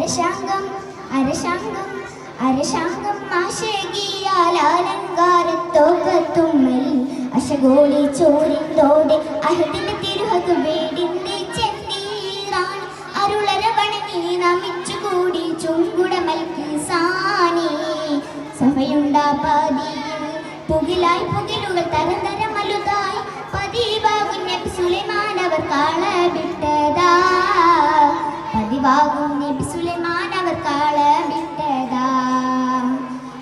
അരശാംഗം അരശാംഗം അരശാംഗം ആശകിയാൽ അലങ്കാരത്തോക്കത്തുമ്മൽ അശഗോളി ചോരിന്തോടെ അഹദിന്റെ തിരുഹക് വേടിന്റെ ചെന്നീറാൻ അരുളര വണങ്ങി നമിച്ചുകൂടി ചുങ്കുടമൽക്ക് സാനി സഭയുണ്ടാ പാതിയിൽ പുകിലായി പുകിലുകൾ തരതരമലുതായി പതിവാകും നബി സുലൈമാൻ അവർ കാളവിട്ടതാ പതിവാകും നബി സുലൈമാൻ അവർ കാളവിട്ടതാ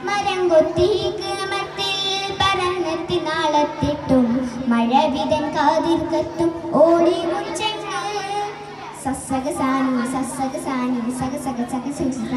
മരം കൊത്തിക്ക് മത്തിൽ പറന്നെത്തി നാളത്തിട്ടും മഴവിതൻ കാതിർക്കത്തും ഓടി മുച്ചങ്ങ് സസകസാനി സസകസാനി സകസക സകസക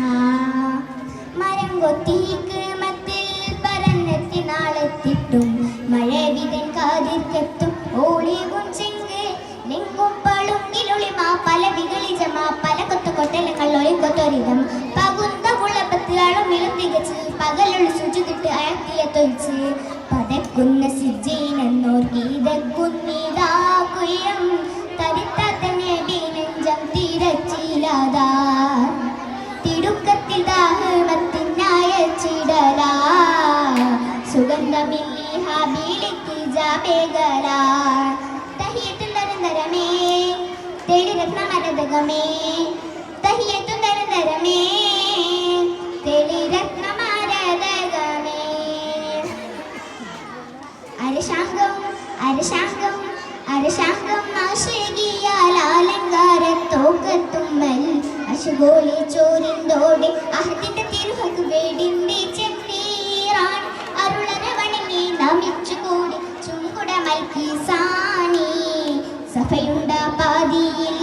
മരം കൊത്തിക്ക് മത്തിൽ പറന്നെത്തി നാളത്തിട്ടും മഴവിതൻ കാതിർക്കത്തും ഓടി മുച്ചങ്ങ് ലിംഗും പളുങ്കിലൊളിമാ പല വികളിജമാ പല കൊത്ത കൊട്ടലങ്ങളൊളി കൊത്തൊരിതം പകുന്ത കുളപ്പത്ത് അളമിലും തികച്ച് പകലൊളി ശുചിതിട്ട് അയത്തിലെ തൊഴിച്ച് പതക്കുന്ന സിജ്ജീനെന്നോർ ഗീതക്കുന്നിതാ കുയം തരിത്തന്നെ നെഞ്ചം തിരച്ചിലാതാ തിടുക്കത്തിൽ ദാഹമത്തിനായ ചിടലാ സുഗന്ധമില്ലി ഹാബീലിക്ക് ജാബേഗലാ തഹിയത്തും തരന്തരമേ തേടി രത്നമരതകമേ തഹിയത്തും തരന്തരമേ തേടി രത്നമരതകമേ അരശാംഗം അരശാംഗം അരശാംഗം ആശകിയാൽ അലങ്കാരത്തോക്കത്തുമ്മൽ അശഗോളി ചോരിന്തോടെ അഹദിന്റെ തിരുഹക് വേടിന്റെ ചെന്നീറാൻ അരുളര വണങ്ങി നമിച്ചുകൂടി ചുങ്കുടമൽക്ക് സാനി സഭയുണ്ടാ പാതിയിൽ